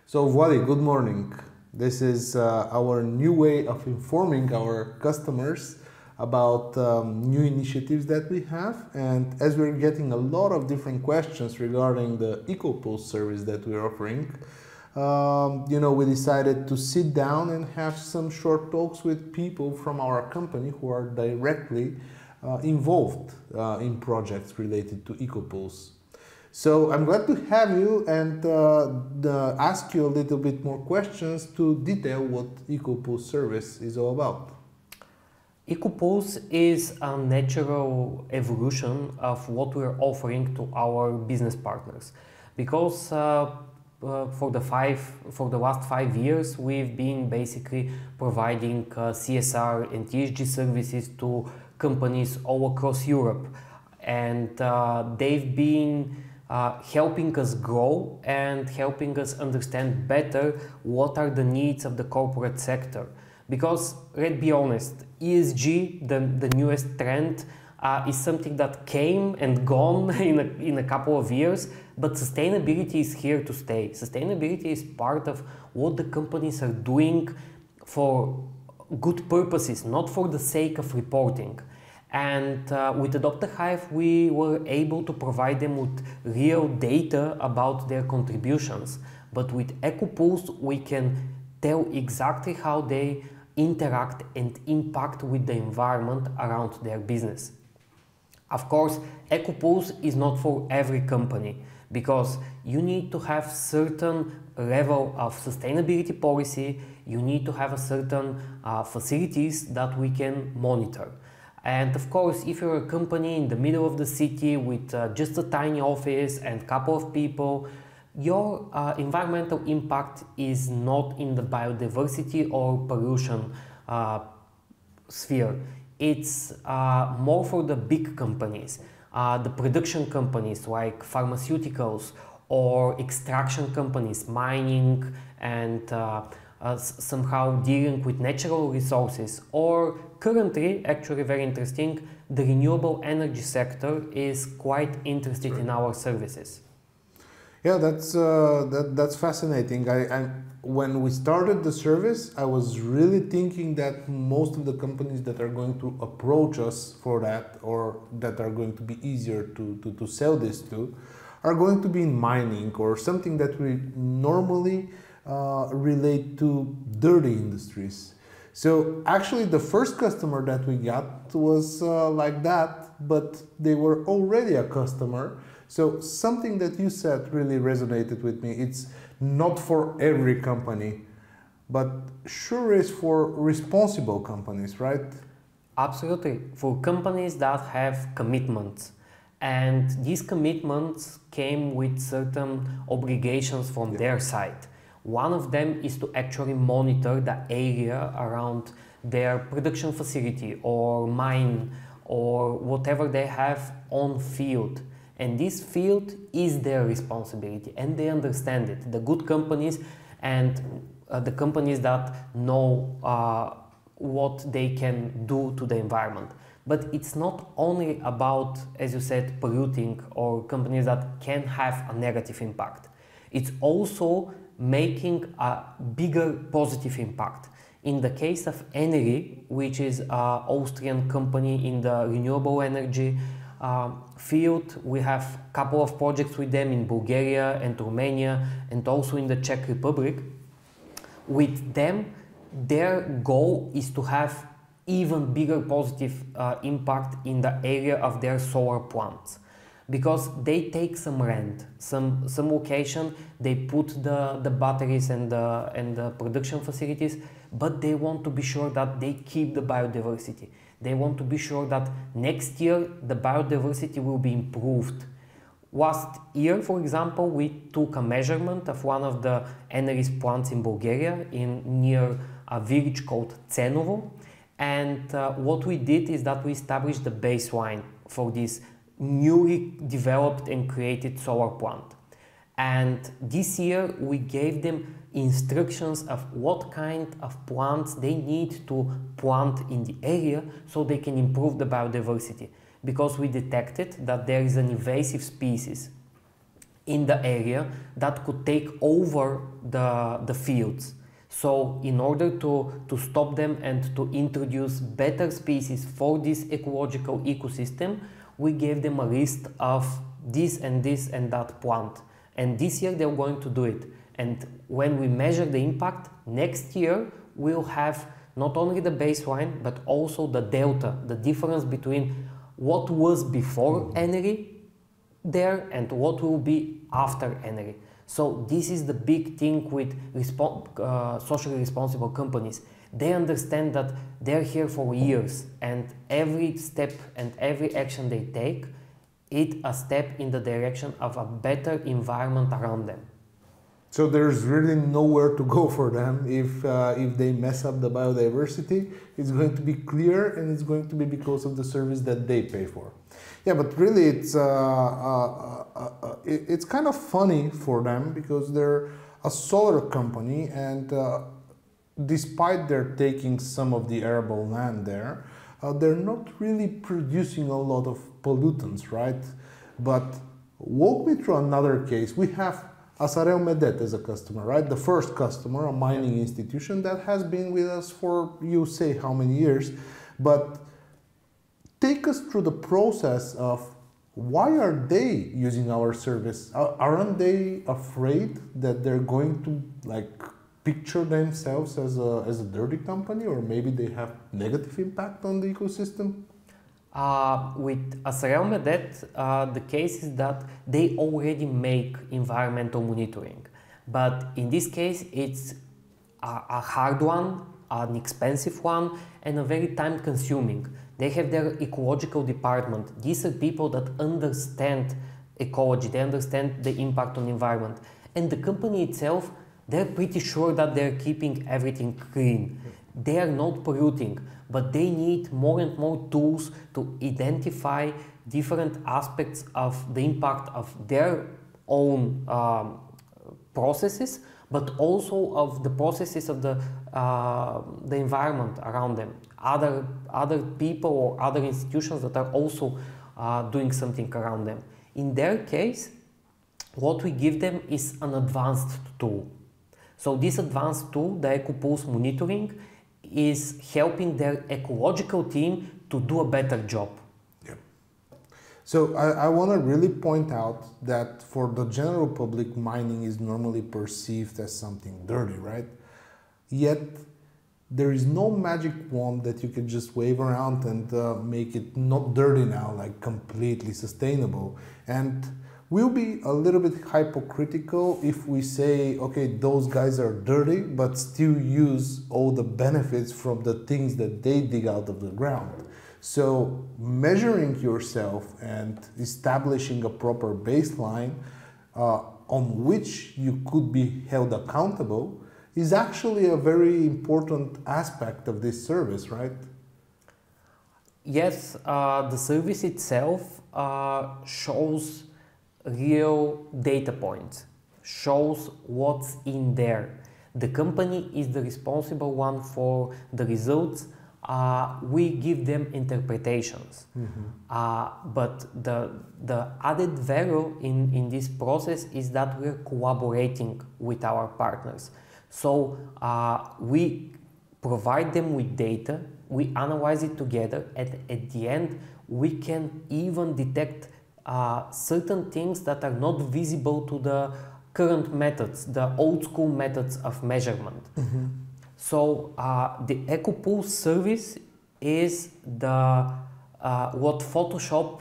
So Wally, good morning. This is our new way of informing our customers about new initiatives that we have. And as we're getting a lot of different questions regarding the EcoPulse service that we're offering, we decided to sit down and have some short talks with people from our company who are directly involved in projects related to EcoPulse. So I'm glad to have you and ask you a little bit more questions to detail what EcoPulse service is all about. EcoPulse is a natural evolution of what we're offering to our business partners, because for the last 5 years we've been basically providing CSR and ESG services to companies all across Europe, and they've been helping us grow and helping us understand better what are the needs of the corporate sector. Because let's be honest, ESG, the newest trend, is something that came and gone in a couple of years, but sustainability is here to stay. Sustainability is part of what the companies are doing for good purposes, not for the sake of reporting. And with Dr. Hive, we were able to provide them with real data about their contributions. But with EcoPulse, we can tell exactly how they interact and impact with the environment around their business. Of course, EcoPulse is not for every company, because you need to have certain level of sustainability policy, you need to have a certain facilities that we can monitor. And of course, if you're a company in the middle of the city with just a tiny office and a couple of people, your environmental impact is not in the biodiversity or pollution sphere. It's more for the big companies, the production companies like pharmaceuticals or extraction companies, mining and somehow dealing with natural resources, or currently, actually very interesting, the renewable energy sector is quite interested in our services. Yeah, that's fascinating. When we started the service, I was really thinking that most of the companies that are going to approach us for that, or that are going to be easier to sell this to, are going to be in mining or something that we normally relate to dirty industries. So actually the first customer that we got was like that, but they were already a customer. So something that you said really resonated with me. It's not for every company, but sure is for responsible companies, right? Absolutely, for companies that have commitments. And these commitments came with certain obligations from their side. One of them is to actually monitor the area around their production facility or mine or whatever they have on field. And this field is their responsibility, and they understand it. The good companies and the companies that know what they can do to the environment. But it's not only about, as you said, polluting or companies that can have a negative impact. It's also making a bigger positive impact. In the case of Energy, which is an Austrian company in the renewable energy field, we have a couple of projects with them in Bulgaria and Romania and also in the Czech Republic. With them, their goal is to have even bigger positive impact in the area of their solar plants, because they take some rent, some location, they put the batteries and the production facilities, but they want to be sure that they keep the biodiversity. They want to be sure that next year the biodiversity will be improved. Last year, for example, we took a measurement of one of the Energy's plants in Bulgaria, near a village called Cenovo, and what we did is that we established the baseline for this newly developed and created solar plant. And this year we gave them instructions of what kind of plants they need to plant in the area so they can improve the biodiversity, because we detected that there is an invasive species in the area that could take over the fields. So in order to stop them and to introduce better species for this ecological ecosystem, we gave them a list of this and that plant. And this year they're going to do it. And when we measure the impact, next year we'll have not only the baseline, but also the delta, the difference between what was before ENERI there and what will be after ENERI. So this is the big thing with socially responsible companies. They understand that they're here for years, and every step and every action they take, it's a step in the direction of a better environment around them. So there's really nowhere to go for them if they mess up the biodiversity. It's going to be clear, and it's going to be because of the service that they pay for. Yeah, but really it's kind of funny for them because they're a solar company, and despite they're taking some of the arable land there, they're not really producing a lot of pollutants, right? But walk me through another case. We have Asarel Medet as a customer, right? The first customer, a mining institution that has been with us for you say how many years, but take us through the process of why are they using our service? Aren't they afraid that they're going to like picture themselves as a dirty company, or maybe they have negative impact on the ecosystem? With Asarel Medet, the case is that they already make environmental monitoring. But in this case, it's a hard one, an expensive one, and a very time-consuming. They have their ecological department. These are people that understand ecology, they understand the impact on the environment. And the company itself, they're pretty sure that they're keeping everything clean. They are not polluting, but they need more and more tools to identify different aspects of the impact of their own processes, but also of the processes of the environment around them. Other people or other institutions that are also doing something around them. In their case, what we give them is an advanced tool. So this advanced tool, the EcoPulse monitoring, is helping their ecological team to do a better job. Yep. So I want to really point out that for the general public, mining is normally perceived as something dirty, right? Yet there is no magic wand that you can just wave around and make it not dirty now, like completely sustainable. And we'll be a little bit hypocritical if we say, okay, those guys are dirty, but still use all the benefits from the things that they dig out of the ground. So measuring yourself and establishing a proper baseline on which you could be held accountable is actually a very important aspect of this service, right? Yes, the service itself shows real data points, shows what's in there. The company is the responsible one for the results. We give them interpretations. But the added value in this process is that we're collaborating with our partners. So we provide them with data, we analyze it together, and at the end we can even detect certain things that are not visible to the current methods, the old school methods of measurement. So the EcoPulse service is the what Photoshop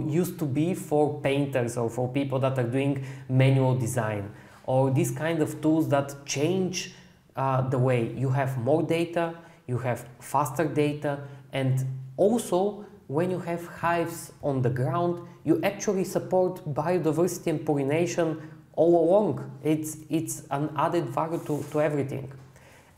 used to be for painters or for people that are doing manual design, or these kind of tools that change the way you have more data, you have faster data, and also when you have hives on the ground, you actually support biodiversity and pollination all along. It's an added value to everything.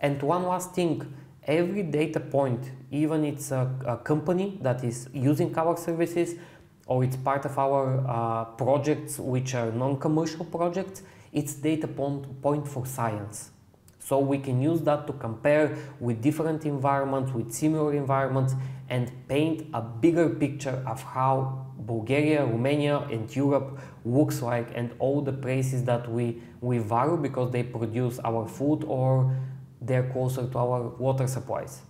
And one last thing, every data point, even it's a company that is using our services or it's part of our projects which are non-commercial projects, it's data point for science. So we can use that to compare with different environments, with similar environments, and paint a bigger picture of how Bulgaria, Romania, and Europe looks like, and all the places that we value because they produce our food or they're closer to our water supplies.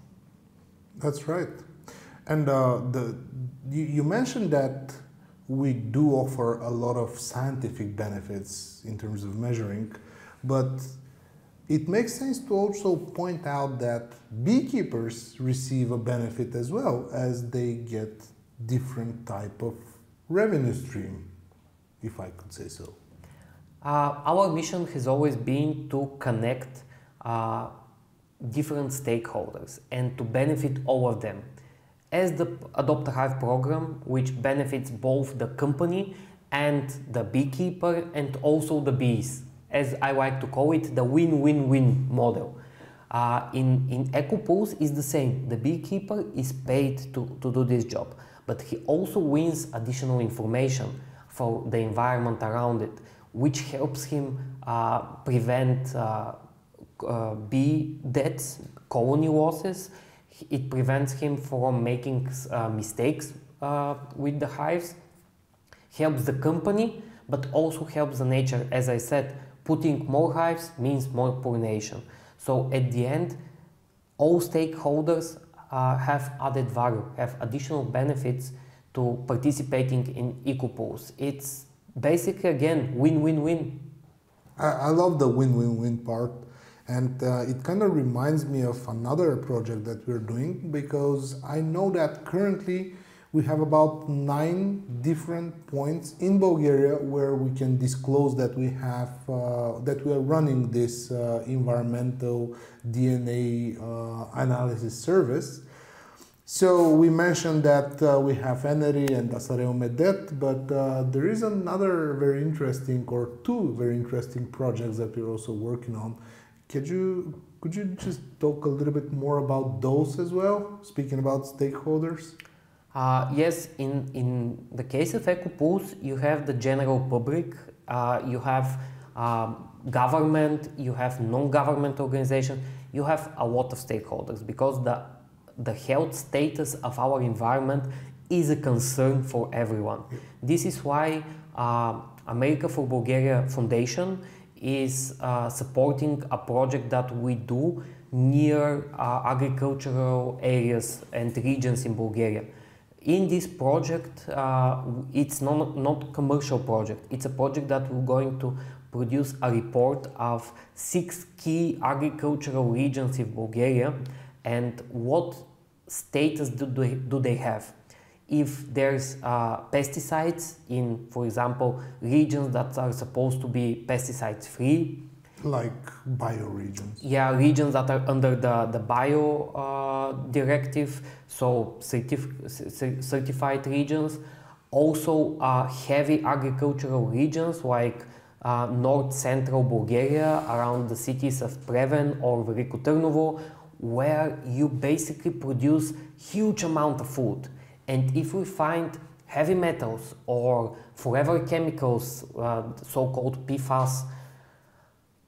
That's right. And you mentioned that we do offer a lot of scientific benefits in terms of measuring, but it makes sense to also point out that beekeepers receive a benefit as well, as they get different type of revenue stream, if I could say so. Our mission has always been to connect different stakeholders and to benefit all of them. As the Adopt a Hive program, which benefits both the company and the beekeeper and also the bees, as I like to call it, the win-win-win model. In EcoPulse is the same. The beekeeper is paid to do this job, but he also wins additional information for the environment around it, which helps him prevent bee deaths, colony losses. It prevents him from making mistakes with the hives, helps the company, but also helps the nature. As I said, putting more hives means more pollination. So at the end, all stakeholders have added value, have additional benefits to participating in EcoPulse. It's basically, again, win-win-win. I love the win-win-win part. And it kind of reminds me of another project that we're doing, because I know that currently we have about 9 different points in Bulgaria where we can disclose that we have that we are running this environmental DNA analysis service. So we mentioned that we have Eneri and Asareu Medet, but there is another very interesting, or 2 very interesting projects that we're also working on. Could you just talk a little bit more about those as well, speaking about stakeholders? Yes, in the case of EcoPulse, you have the general public, you have government, you have non-government organization, you have a lot of stakeholders, because the health status of our environment is a concern for everyone. This is why America for Bulgaria Foundation is supporting a project that we do near agricultural areas and regions in Bulgaria. In this project, it's not commercial project. It's a project that we're going to produce a report of 6 key agricultural regions in Bulgaria and what status do they have. If there's pesticides in, for example, regions that are supposed to be pesticide free. Like bioregions. Yeah, regions that are under the bio directive, so certified regions. Also heavy agricultural regions like north central Bulgaria, around the cities of Preven or Veliko Trnovo, where you basically produce huge amount of food. And if we find heavy metals or forever chemicals, so-called PFAS,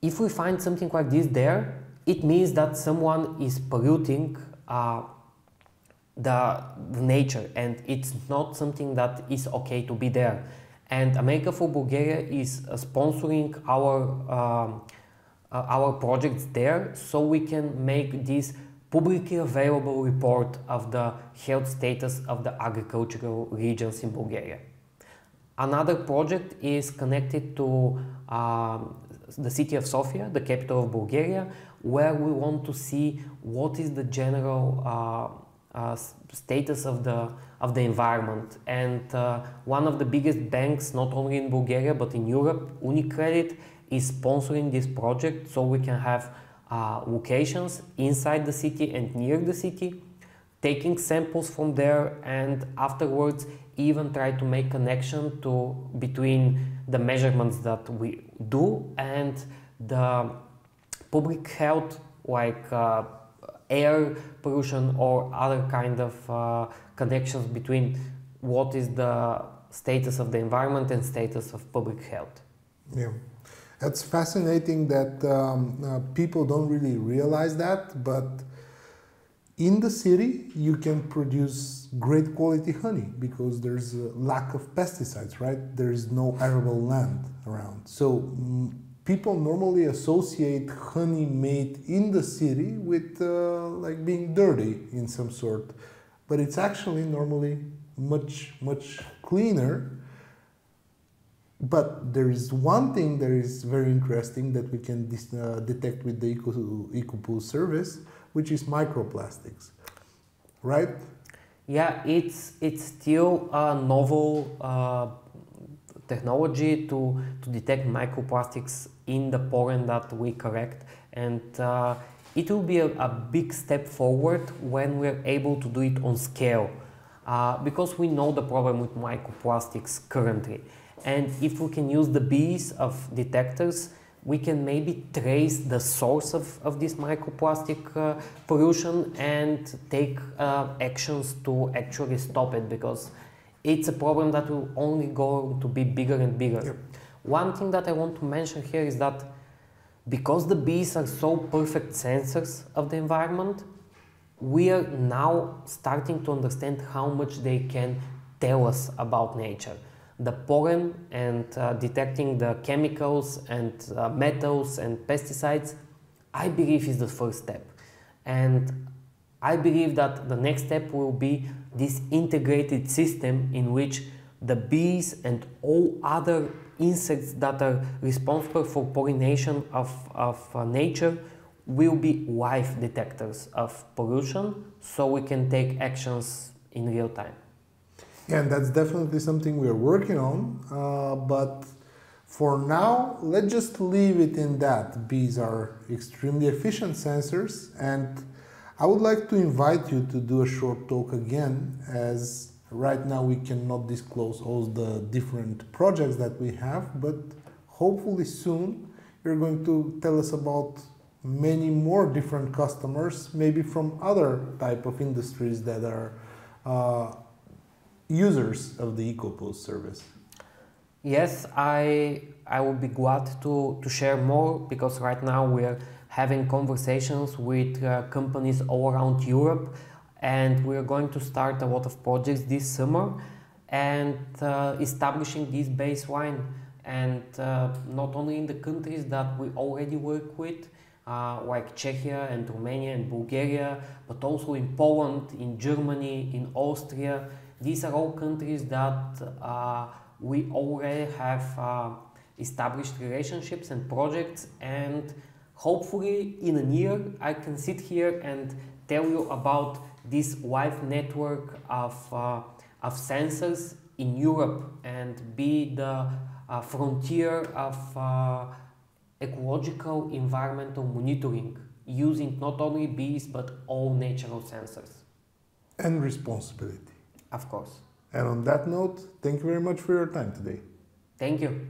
if we find something like this there, it means that someone is polluting the nature, and it's not something that is okay to be there. And America for Bulgaria is sponsoring our projects there, so we can make this publicly available report of the health status of the agricultural regions in Bulgaria. Another project is connected to the city of Sofia, the capital of Bulgaria, where we want to see what is the general status of the environment. And one of the biggest banks, not only in Bulgaria but in Europe, UniCredit, is sponsoring this project, so we can have locations inside the city and near the city, taking samples from there, and afterwards even try to make connection between the measurements that we do and the public health, like air pollution or other kind of connections between what is the status of the environment and status of public health. Yeah. That's fascinating that people don't really realize that, but in the city you can produce great quality honey because there's a lack of pesticides, right? There is no arable land around. So people normally associate honey made in the city with like being dirty in some sort, but it's actually normally much cleaner. But there is one thing that is very interesting that we can detect with the EcoPool service, which is microplastics, right? Yeah, it's still a novel technology to detect microplastics in the pollen that we collect, and it will be a big step forward when we're able to do it on scale, because we know the problem with microplastics currently. And if we can use the bees of detectors, we can maybe trace the source of this microplastic pollution and take actions to actually stop it, because it's a problem that will only go to be bigger and bigger. Yep. One thing that I want to mention here is that because the bees are so perfect sensors of the environment, we are now starting to understand how much they can tell us about nature. The pollen and detecting the chemicals and metals and pesticides, I believe, is the first step. And I believe that the next step will be this integrated system in which the bees and all other insects that are responsible for pollination of nature will be live detectors of pollution, so we can take actions in real time. Yeah, and that's definitely something we are working on. But for now, let's just leave it in that. Bees are extremely efficient sensors, and I would like to invite you to do a short talk again, as right now we cannot disclose all the different projects that we have, but hopefully soon you're going to tell us about many more different customers, maybe from other type of industries that are users of the EcoPool service. Yes, I would be glad to share more, because right now we are having conversations with companies all around Europe, and we are going to start a lot of projects this summer and establishing this baseline, and not only in the countries that we already work with, like Czechia and Romania and Bulgaria, but also in Poland, in Germany, in Austria. These are all countries that we already have established relationships and projects, and hopefully in a year I can sit here and tell you about this live network of sensors in Europe and be the frontier of ecological environmental monitoring, using not only bees but all natural sensors. And responsibility. Of course. And on that note, thank you very much for your time today. Thank you.